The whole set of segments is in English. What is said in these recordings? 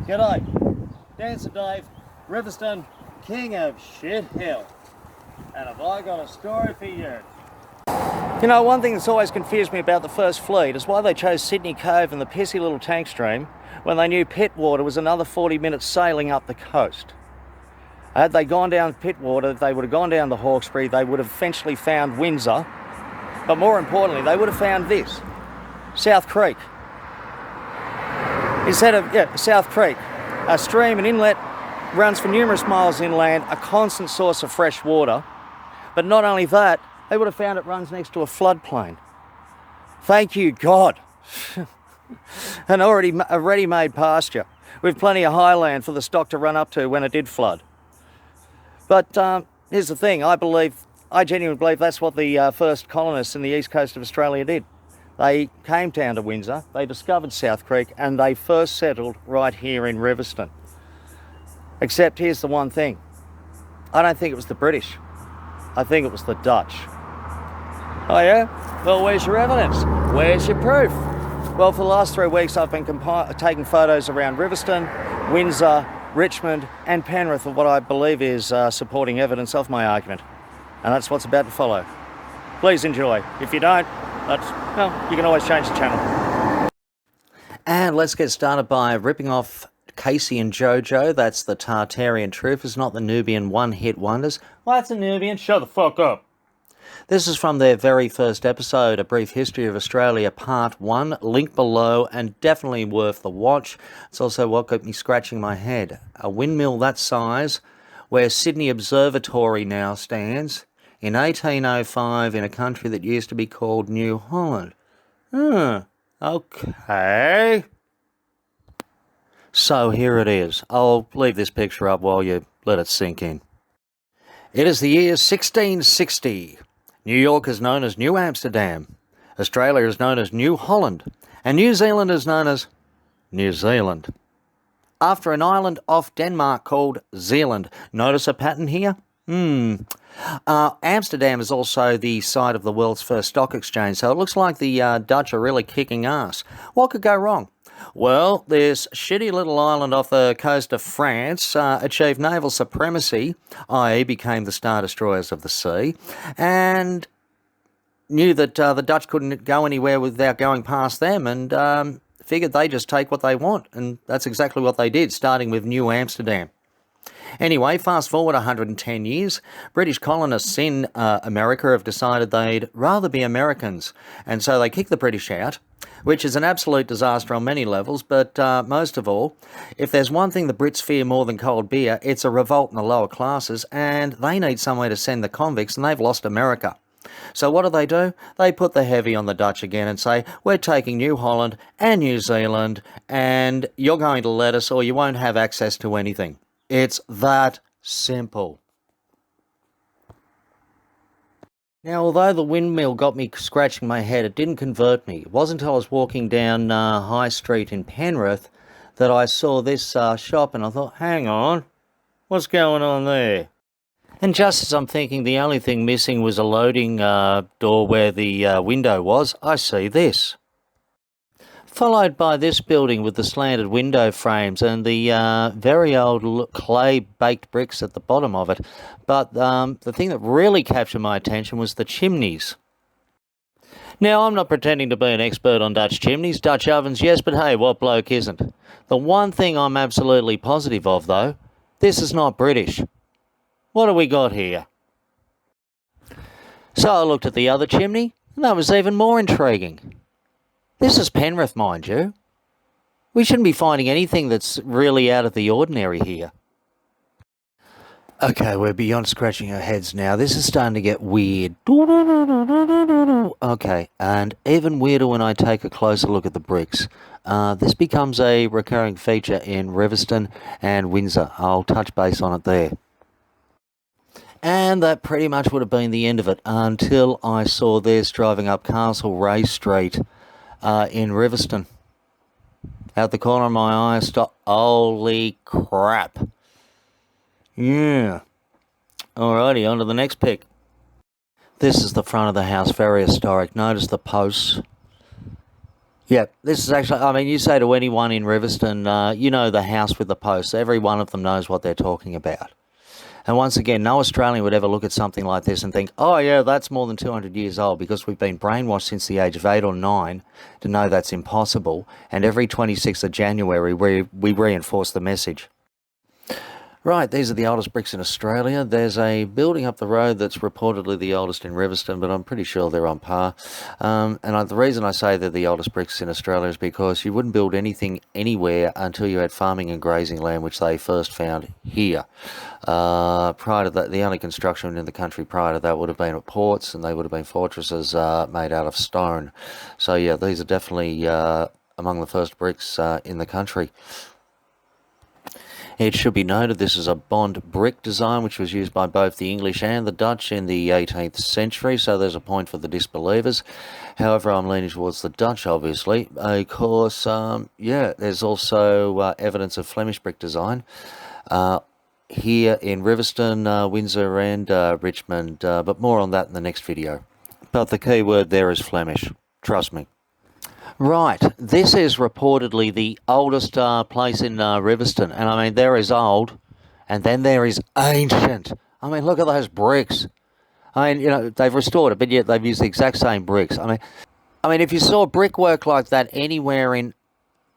G'day, Dancer Dave, Riverstone, king of shit hill. And have I got a story for you? You know, one thing that's always confused me about the First Fleet is why they chose Sydney Cove and the pissy little tank stream when they knew Pittwater was another 40 minutes sailing up the coast. Had they gone down Pittwater, they would have gone down the Hawkesbury, they would have eventually found Windsor, but more importantly, they would have found this, South Creek. South Creek, a stream and inlet, runs for numerous miles inland, a constant source of fresh water. But not only that, they would have found it runs next to a floodplain. Thank you, God. A ready-made pasture with plenty of highland for the stock to run up to when it did flood. But here's the thing, I genuinely believe that's what the first colonists in the east coast of Australia did. They came down to Windsor, they discovered South Creek, and they first settled right here in Riverstone. Except here's the one thing. I don't think it was the British. I think it was the Dutch. Oh yeah? Well, where's your evidence? Where's your proof? Well, for the last 3 weeks I've been taking photos around Riverstone, Windsor, Richmond and Penrith of what I believe is supporting evidence of my argument. And that's what's about to follow. Please enjoy. If you don't, you can always change the channel. And let's get started by ripping off Casey and Jojo. That's the Tartarian Troopers, not the Nubian one-hit wonders. Well, that's a Nubian. Shut the fuck up. This is from their very first episode, A Brief History of Australia, Part 1. Link below, and definitely worth the watch. It's also what got me scratching my head. A windmill that size, where Sydney Observatory now stands, in 1805 in a country that used to be called New Holland. Okay. So here it is. I'll leave this picture up while you let it sink in. It is the year 1660. New York is known as New Amsterdam. Australia is known as New Holland. And New Zealand is known as New Zealand. After an island off Denmark called Zealand. Notice a pattern here? Amsterdam is also the site of the world's first stock exchange, so it looks like the Dutch are really kicking ass. What could go wrong? Well, this shitty little island off the coast of France achieved naval supremacy, i.e. became the Star Destroyers of the sea, and knew that the Dutch couldn't go anywhere without going past them, and figured they'd just take what they want, and that's exactly what they did, starting with New Amsterdam. Anyway, fast forward 110 years, British colonists in America have decided they'd rather be Americans, and so they kick the British out, which is an absolute disaster on many levels, but most of all, if there's one thing the Brits fear more than cold beer, it's a revolt in the lower classes, and they need somewhere to send the convicts, and they've lost America. So what do? They put the heavy on the Dutch again and say, we're taking New Holland and New Zealand, and you're going to let us or you won't have access to anything. It's that simple. Now, although the windmill got me scratching my head, it didn't convert me. It wasn't until I was walking down High Street in Penrith that I saw this shop and I thought, hang on, what's going on there? And just as I'm thinking the only thing missing was a loading door where the window was, I see this. Followed by this building with the slanted window frames and the very old clay-baked bricks at the bottom of it. But the thing that really captured my attention was the chimneys. Now, I'm not pretending to be an expert on Dutch chimneys, Dutch ovens, yes, but hey, what bloke isn't? The one thing I'm absolutely positive of, though, this is not British. What have we got here? So I looked at the other chimney, and that was even more intriguing. This is Penrith, mind you. We shouldn't be finding anything that's really out of the ordinary here. Okay, we're beyond scratching our heads now. This is starting to get weird. Okay, and even weirder when I take a closer look at the bricks. This becomes a recurring feature in Riverstone and Windsor. I'll touch base on it there. And that pretty much would have been the end of it until I saw this driving up Castlereagh Street in Riverstone. Out the corner of my eye, holy crap. Yeah. Alrighty, on to the next pic. This is the front of the house, very historic. Notice the posts. Yeah, this is actually, I mean, you say to anyone in Riverstone, you know, the house with the posts, every one of them knows what they're talking about. And once again, no Australian would ever look at something like this and think, oh yeah, that's more than 200 years old, because we've been brainwashed since the age of 8 or 9 to know that's impossible. And every 26th of January, we reinforce the message. Right, these are the oldest bricks in Australia. There's a building up the road that's reportedly the oldest in Riverstone, but I'm pretty sure they're on par. The reason I say they're the oldest bricks in Australia is because you wouldn't build anything anywhere until you had farming and grazing land, which they first found here. Prior to that, the only construction in the country prior to that would have been at ports, and they would have been fortresses made out of stone. So yeah, these are definitely among the first bricks in the country. It should be noted this is a bond brick design which was used by both the English and the Dutch in the 18th century, so there's a point for the disbelievers. However, I'm leaning towards the Dutch, obviously, because, there's also evidence of Flemish brick design here in Riverstone, Windsor and Richmond, but more on that in the next video. But the key word there is Flemish, trust me. Right, this is reportedly the oldest place in Riverstone, and I mean, there is old, and then there is ancient. I mean, look at those bricks. I mean, you know, they've restored it, but yet they've used the exact same bricks. I mean, if you saw brickwork like that anywhere in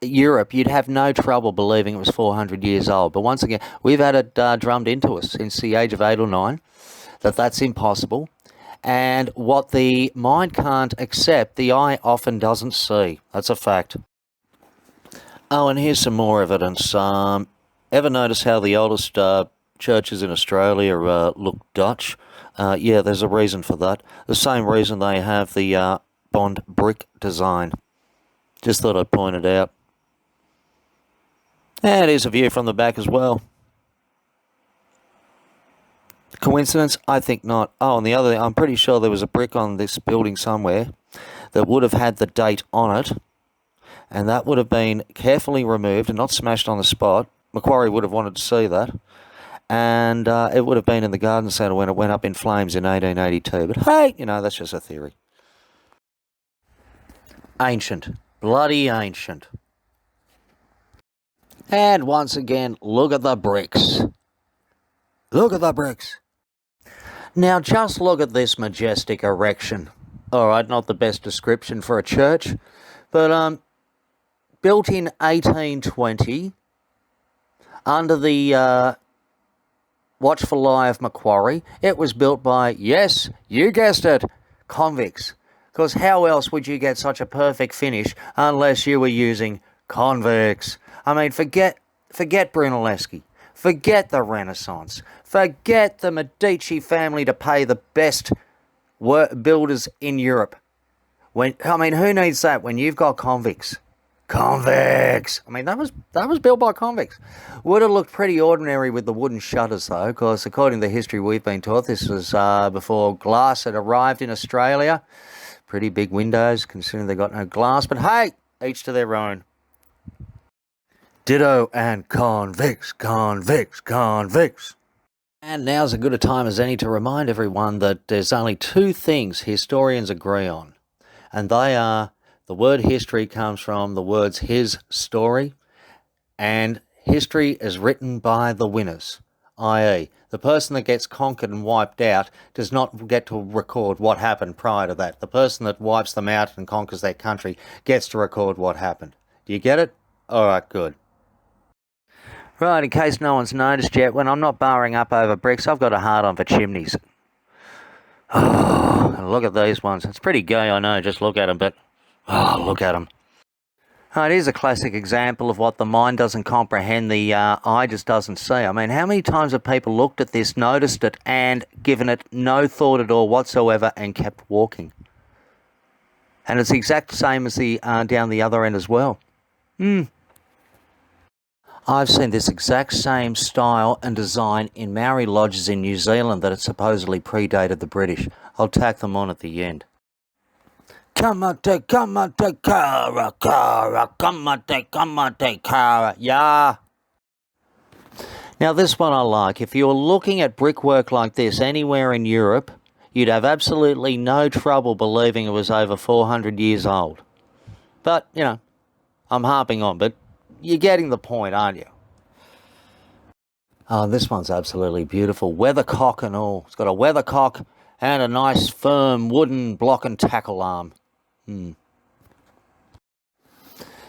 Europe, you'd have no trouble believing it was 400 years old. But once again, we've had it drummed into us since the age of 8 or 9 that that's impossible. And what the mind can't accept, the eye often doesn't see. That's a fact. Oh, and here's some more evidence. Ever notice how the oldest churches in Australia look Dutch? Yeah, there's a reason for that. The same reason they have the bond brick design. Just thought I'd point it out. And here's a view from the back as well. Coincidence? I think not. Oh, and the other thing, I'm pretty sure there was a brick on this building somewhere that would have had the date on it, and that would have been carefully removed and not smashed on the spot. Macquarie would have wanted to see that, and it would have been in the garden centre when it went up in flames in 1882. But hey, you know, that's just a theory. Ancient. Bloody ancient. And once again, look at the bricks. Look at the bricks. Now just look at this majestic erection. Alright, not the best description for a church, but built in 1820 under the watchful eye of Macquarie. It was built by, yes, you guessed it, convicts. Because how else would you get such a perfect finish unless you were using convicts? I mean, forget Brunelleschi. Forget the Renaissance. Forget the Medici family to pay the best builders in Europe. Who needs that when you've got convicts? Convicts! I mean, that was built by convicts. Would have looked pretty ordinary with the wooden shutters, though, because according to the history we've been taught, this was before glass had arrived in Australia. Pretty big windows, considering they got no glass. But hey, each to their own. Ditto and convicts, convicts, convicts. And now's as good a time as any to remind everyone that there's only two things historians agree on. And they are, the word history comes from the words his story, and history is written by the winners, i.e. the person that gets conquered and wiped out does not get to record what happened prior to that. The person that wipes them out and conquers their country gets to record what happened. Do you get it? Alright, good. Right, in case no one's noticed yet, when I'm not barring up over bricks, I've got a hard on for chimneys. Oh, and look at these ones. It's pretty gay, I know, just look at them, but look at them. It is a classic example of what the mind doesn't comprehend, the eye just doesn't see. I mean, how many times have people looked at this, noticed it, and given it no thought at all whatsoever and kept walking? And it's the exact same as the down the other end as well. I've seen this exact same style and design in Maori lodges in New Zealand that it supposedly predated the British. I'll tack them on at the end. Kamate, kara, kara, kamate, kara, yeah. Now this one I like. If you're looking at brickwork like this anywhere in Europe, you'd have absolutely no trouble believing it was over 400 years old. But, you know, I'm harping on, but you're getting the point, aren't you? Oh, this one's absolutely beautiful. Weathercock and all. It's got a weathercock and a nice firm wooden block and tackle arm.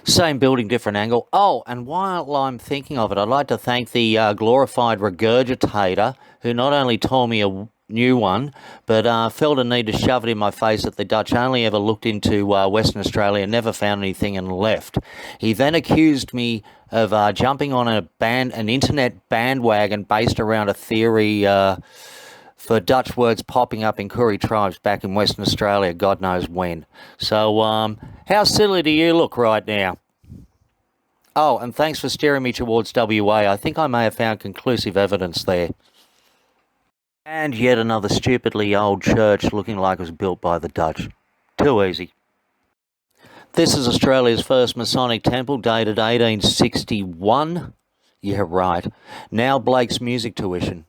Same building, different angle. Oh, and while I'm thinking of it, I'd like to thank the glorified regurgitator who not only told me a new one, but felt a need to shove it in my face that the Dutch only ever looked into Western Australia, never found anything and left. He then accused me of jumping on an internet bandwagon based around a theory for Dutch words popping up in Koori tribes back in Western Australia, God knows when. So, how silly do you look right now? Oh, and thanks for steering me towards WA. I think I may have found conclusive evidence there. And yet another stupidly old church looking like it was built by the Dutch. Too easy. This is Australia's first Masonic temple, dated 1861. Yeah, right. Now Blake's music tuition.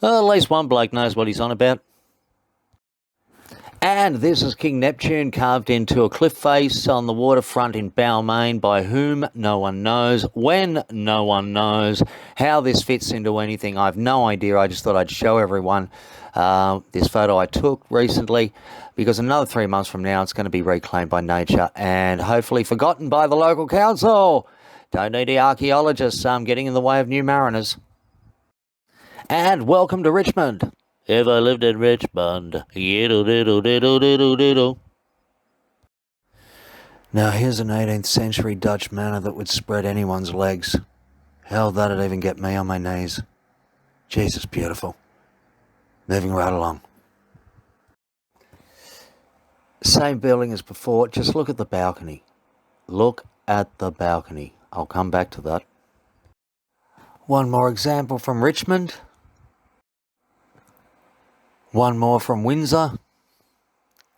Well, at least one bloke knows what he's on about. And this is King Neptune carved into a cliff face on the waterfront in Balmain, by whom no one knows, when no one knows, how this fits into anything. I have no idea. I just thought I'd show everyone this photo I took recently, because another 3 months from now it's going to be reclaimed by nature and hopefully forgotten by the local council. Don't need the archaeologists getting in the way of new mariners. And welcome to Richmond. If I lived in Richmond, yiddle-diddle-diddle-diddle-diddle. Now here's an 18th century Dutch manor that would spread anyone's legs. Hell, that'd even get me on my knees. Jesus, beautiful. Moving right along. Same building as before, just look at the balcony. Look at the balcony. I'll come back to that. One more example from Richmond. One more from Windsor.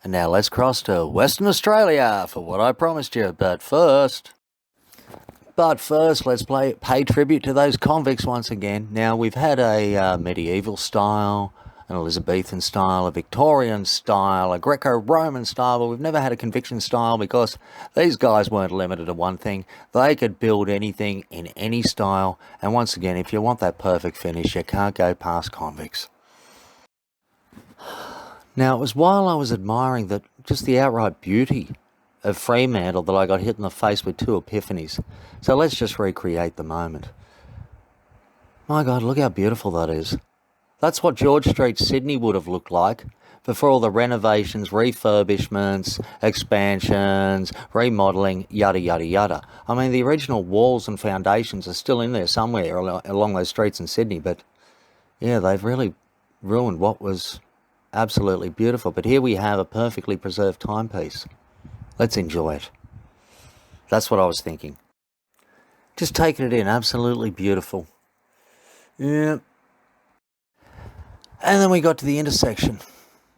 And now let's cross to Western Australia for what I promised you. But first, let's pay tribute to those convicts once again. Now, we've had a medieval style, an Elizabethan style, a Victorian style, a Greco-Roman style, but we've never had a conviction style because these guys weren't limited to one thing. They could build anything in any style. And once again, if you want that perfect finish, you can't go past convicts. Now, it was while I was admiring just the outright beauty of Fremantle that I got hit in the face with two epiphanies. So let's just recreate the moment. My God, look how beautiful that is. That's what George Street, Sydney would have looked like before all the renovations, refurbishments, expansions, remodelling, yada, yada, yada. I mean, the original walls and foundations are still in there somewhere along those streets in Sydney, but yeah, they've really ruined what was absolutely beautiful. But here we have a perfectly preserved timepiece. Let's enjoy it. That's what I was thinking. Just taking it in, absolutely beautiful. Yeah. And then we got to the intersection.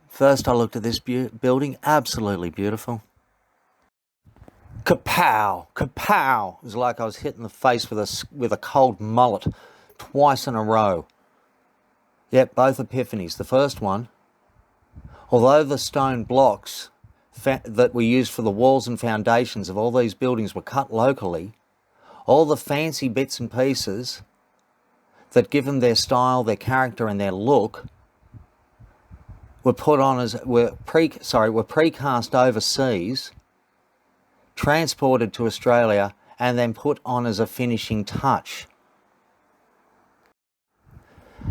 First I looked at this building, absolutely beautiful. Kapow! Kapow! It was like I was hit in the face with a cold mullet twice in a row. Yep, both epiphanies. The first one, although the stone blocks that we used for the walls and foundations of all these buildings were cut locally, all the fancy bits and pieces that give them their style, their character and their look were precast overseas, transported to Australia and then put on as a finishing touch.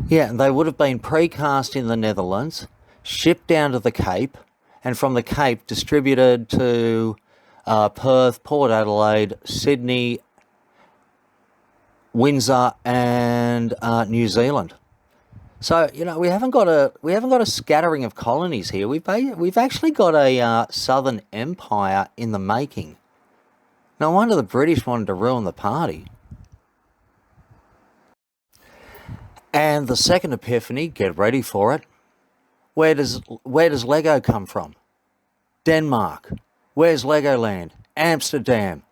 Yeah, they would have been precast in the Netherlands, shipped down to the Cape, and from the Cape distributed to Perth, Port Adelaide, Sydney, Windsor, and New Zealand. So we haven't got a scattering of colonies here. We've actually got a Southern Empire in the making. No wonder the British wanted to ruin the party. And the second epiphany, get ready for it. Where does Lego come from? Denmark. Where's Legoland? Amsterdam.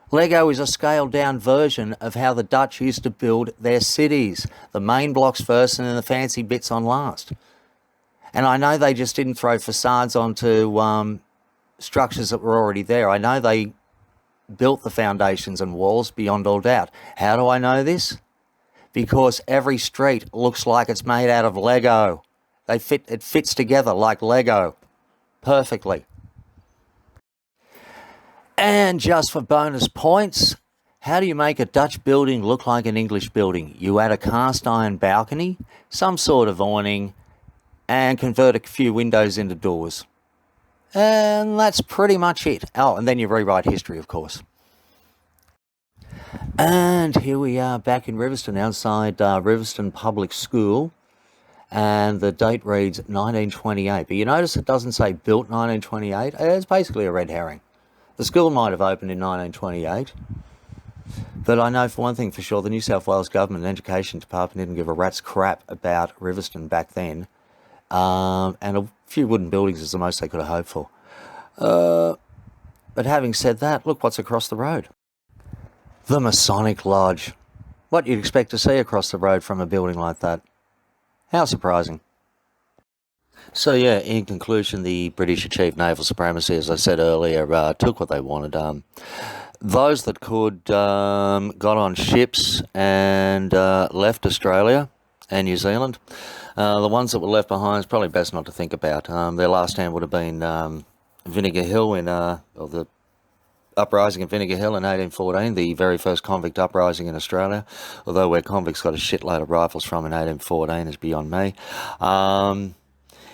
Lego is a scaled-down version of how the Dutch used to build their cities. The main blocks first and then the fancy bits on last. And I know they just didn't throw facades onto structures that were already there. I know they built the foundations and walls beyond all doubt. How do I know this? Because every street looks like it's made out of Lego. It fits together like Lego perfectly. And just for bonus points, how do you make a Dutch building look like an English building? You add a cast iron balcony, some sort of awning, and convert a few windows into doors. And that's pretty much it. Oh, and then you rewrite history, of course. And here we are back in Riverstone, outside Riverstone Public School. And the date reads 1928. But you notice it doesn't say built 1928. It's basically a red herring. The school might have opened in 1928. But I know for one thing for sure, the New South Wales Government and Education Department didn't give a rat's crap about Riverstone back then. And a few wooden buildings is the most they could have hoped for. But having said that, look what's across the road. The Masonic Lodge. What you'd expect to see across the road from a building like that. How surprising. So yeah, in conclusion, the British achieved naval supremacy, as I said earlier, took what they wanted. Those that could got on ships and left Australia and New Zealand. The ones that were left behind is probably best not to think about. Their last stand would have been Vinegar Hill or the uprising in Vinegar Hill in 1814, the very first convict uprising in Australia, although where convicts got a shitload of rifles from in 1814 is beyond me.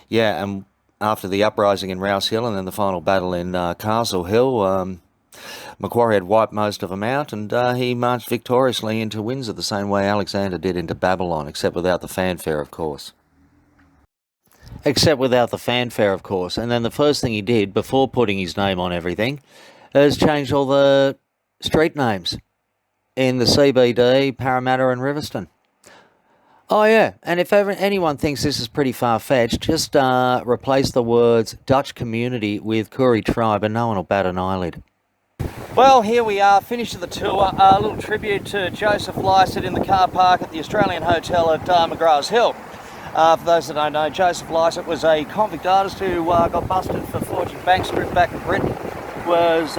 Yeah, and after the uprising in Rouse Hill and then the final battle in Castle Hill, Macquarie had wiped most of them out, and he marched victoriously into Windsor the same way Alexander did into Babylon, except without the fanfare, of course. And then the first thing he did, before putting his name on everything, is change all the street names in the CBD, Parramatta and Riverstone. Oh yeah, and if ever anyone thinks this is pretty far-fetched, just replace the words Dutch community with Koori tribe and no one will bat an eyelid. Well, here we are, finished the tour. A little tribute to Joseph Lycett in the car park at the Australian Hotel at McGrath's Hill. For those that don't know, Joseph Lycett was a convict artist who got busted for forging bank script back in Britain, was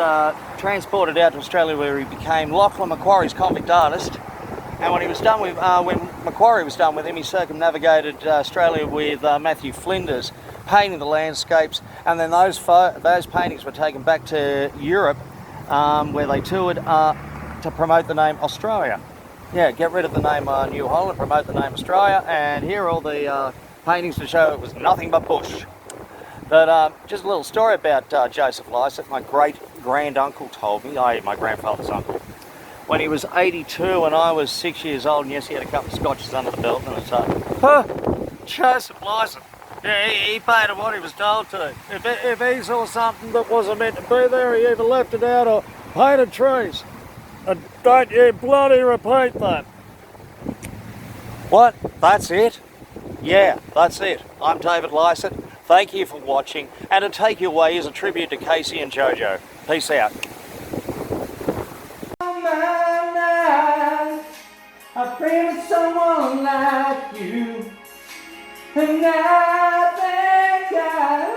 transported out to Australia where he became Lachlan Macquarie's convict artist. And when he was done with, when Macquarie was done with him, he circumnavigated Australia with Matthew Flinders, painting the landscapes, and then those paintings were taken back to Europe, where they toured to promote the name Australia. Yeah, get rid of the name New Holland, promote the name Australia, and here are all the paintings to show it was nothing but bush. But just a little story about Joseph Lycett. My great-grand-uncle told me, i.e. my grandfather's uncle, when he was 82 and I was 6 years old, and yes, he had a couple of scotches under the belt, and it's Joseph Lycett. Yeah, he painted what he was told to. If he saw something that wasn't meant to be there, he either left it out or painted trees. And don't you bloody repeat that. What? That's it? Yeah, that's it. I'm David Lycett. Thank you for watching, and to take you away is a tribute to Casey and Jojo. Peace out. I pray with someone like you, and I thank God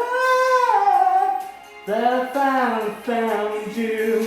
that I finally found you.